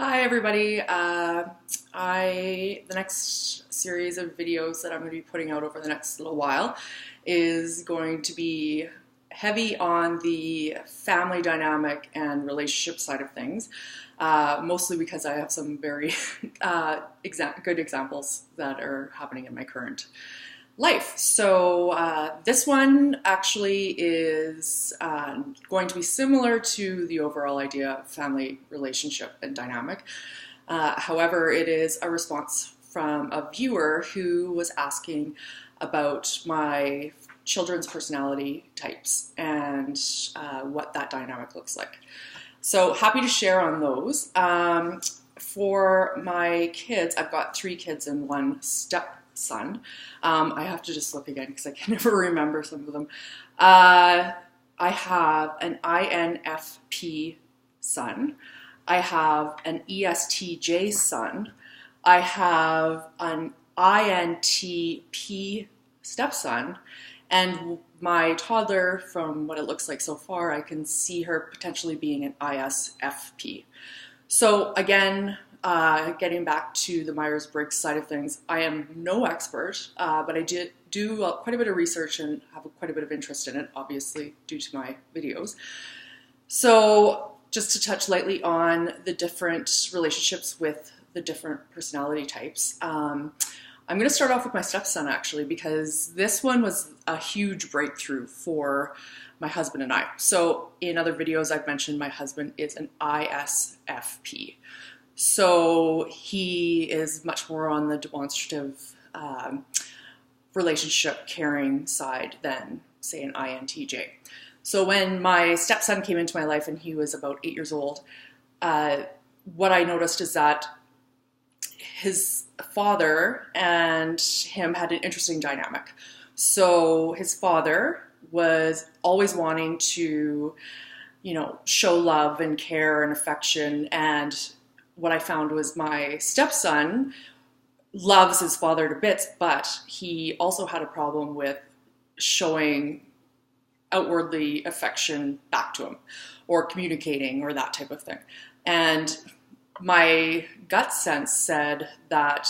Hi everybody. The next series of videos that I'm going to be putting out over the next little while is going to be heavy on the family dynamic and relationship side of things, mostly because I have some very good examples that are happening in my current life. So this one actually is going to be similar to the overall idea of family relationship and dynamic. However, it is a response from a viewer who was asking about my children's personality types and what that dynamic looks like. So happy to share on those. For my kids, I've got 3 kids and 1 stepson. I have to just look again because I can never remember some of them. I have an INFP son. I have an ESTJ son. I have an INTP stepson. And my toddler, from what it looks like so far, I can see her potentially being an ISFP. So again, getting back to the Myers-Briggs side of things, I am no expert, but I did do quite a bit of research and have quite a bit of interest in it, obviously, due to my videos. So just to touch lightly on the different relationships with the different personality types, I'm going to start off with my stepson, actually, because this one was a huge breakthrough for my husband and I. So in other videos, I've mentioned my husband is an ISFP. So he is much more on the demonstrative relationship caring side than, say, an INTJ. So when my stepson came into my life and he was about 8 years old, what I noticed is that his father and him had an interesting dynamic. So his father was always wanting to, show love and care and affection. And what I found was my stepson loves his father to bits, but he also had a problem with showing outwardly affection back to him or communicating or that type of thing. And my gut sense said that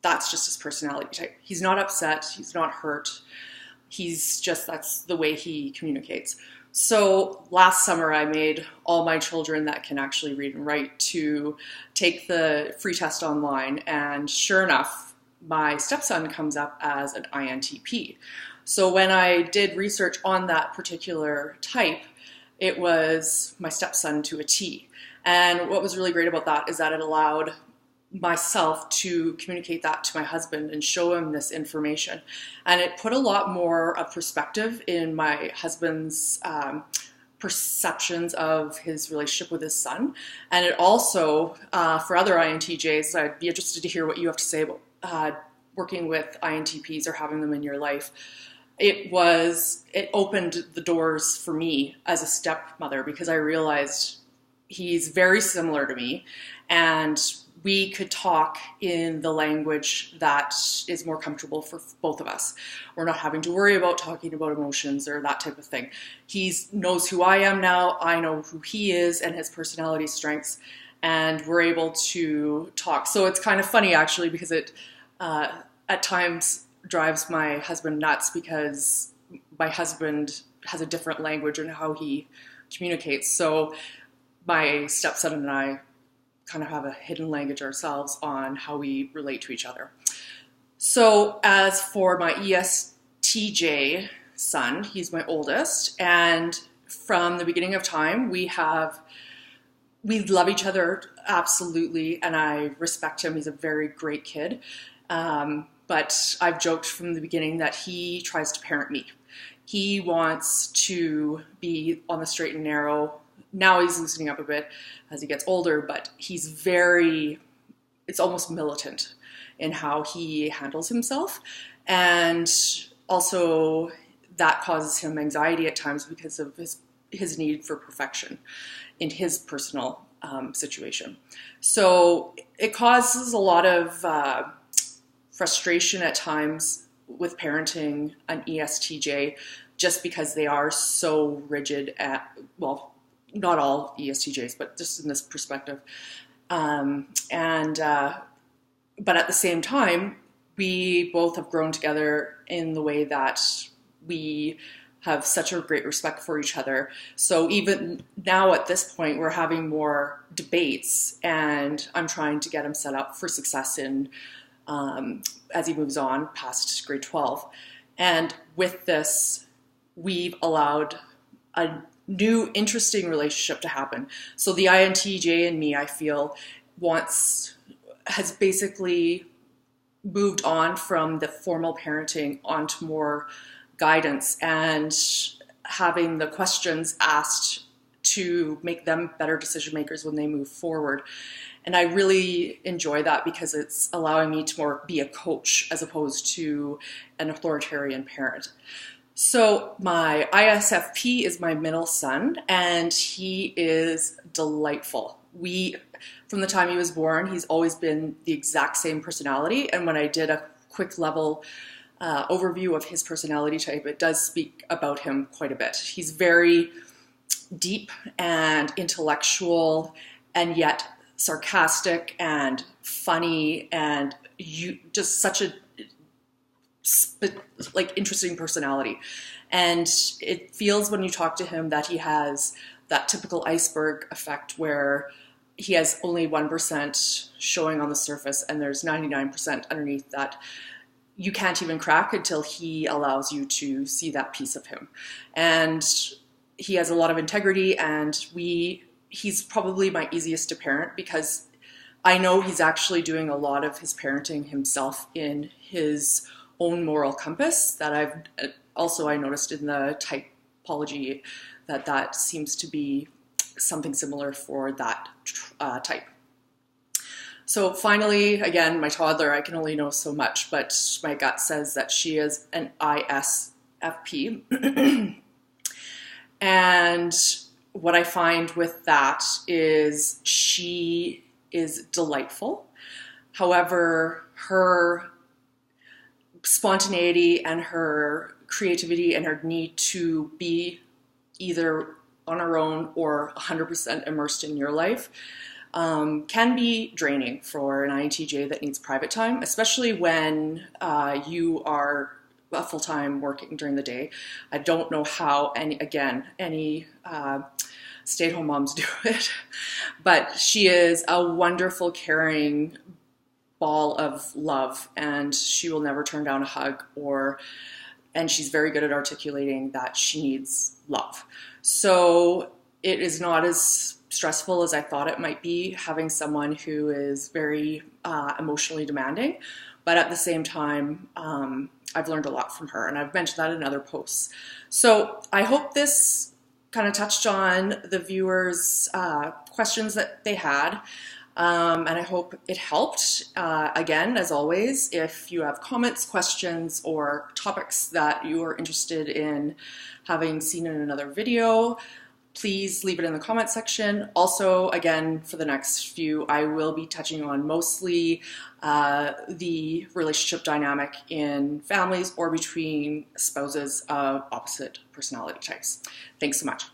that's just his personality type. He's not upset. He's not hurt. That's the way he communicates. So last summer I made all my children that can actually read and write to take the free test online. And sure enough, my stepson comes up as an INTP. So when I did research on that particular type, it was my stepson to a T. And what was really great about that is that it allowed myself to communicate that to my husband and show him this information. And it put a lot more of perspective in my husband's perceptions of his relationship with his son. And it also, for other INTJs, I'd be interested to hear what you have to say about working with INTPs or having them in your life. It opened the doors for me as a stepmother because I realized he's very similar to me and we could talk in the language that is more comfortable for both of us. We're not having to worry about talking about emotions or that type of thing. He knows who I am now, I know who he is and his personality strengths, and we're able to talk. So it's kind of funny actually because it at times drives my husband nuts because my husband has a different language in how he communicates. So my stepson and I kind of have a hidden language ourselves on how we relate to each other. So as for my ESTJ son, he's my oldest, and from the beginning of time, we love each other absolutely, and I respect him. He's a very great kid. But I've joked from the beginning that he tries to parent me. He wants to be on the straight and narrow. Now he's loosening up a bit as he gets older, but it's almost militant in how he handles himself. And also that causes him anxiety at times because of his need for perfection in his personal situation. So it causes a lot of frustration at times with parenting an ESTJ just because they are so rigid not all ESTJs, but just in this perspective. But at the same time, we both have grown together in the way that we have such a great respect for each other. So even now at this point, we're having more debates, and I'm trying to get him set up for success in as he moves on past grade 12. And with this, we've allowed a new interesting relationship to happen. So the INTJ in me, I feel, has basically moved on from the formal parenting onto more guidance and having the questions asked to make them better decision makers when they move forward. And I really enjoy that because it's allowing me to more be a coach as opposed to an authoritarian parent. So my ISFP is my middle son, and he is delightful. From the time he was born, he's always been the exact same personality. And when I did a quick level overview of his personality type, it does speak about him quite a bit. He's very deep and intellectual, and yet sarcastic and funny, and just such a interesting personality. And it feels when you talk to him that he has that typical iceberg effect where he has only 1% showing on the surface and there's 99% underneath that you can't even crack until he allows you to see that piece of him. And he has a lot of integrity, and he's probably my easiest to parent because I know he's actually doing a lot of his parenting himself in his own moral compass that I noticed in the typology that seems to be something similar for that type. So finally, again, my toddler, I can only know so much, but my gut says that she is an ISFP. And what I find with that is she is delightful. However, her spontaneity and her creativity and her need to be either on her own or 100% immersed in your life can be draining for an INTJ that needs private time, especially when you are full-time working during the day. I don't know how any stay-at-home moms do it, but she is a wonderful, caring ball of love, and she will never turn down a hug, and she's very good at articulating that she needs love. So it is not as stressful as I thought it might be having someone who is very emotionally demanding, but at the same time, I've learned a lot from her, and I've mentioned that in other posts. So I hope this kind of touched on the viewers' questions that they had. And I hope it helped. Again, as always, if you have comments, questions, or topics that you are interested in having seen in another video, please leave it in the comment section. Also, again, for the next few, I will be touching on mostly the relationship dynamic in families or between spouses of opposite personality types. Thanks so much.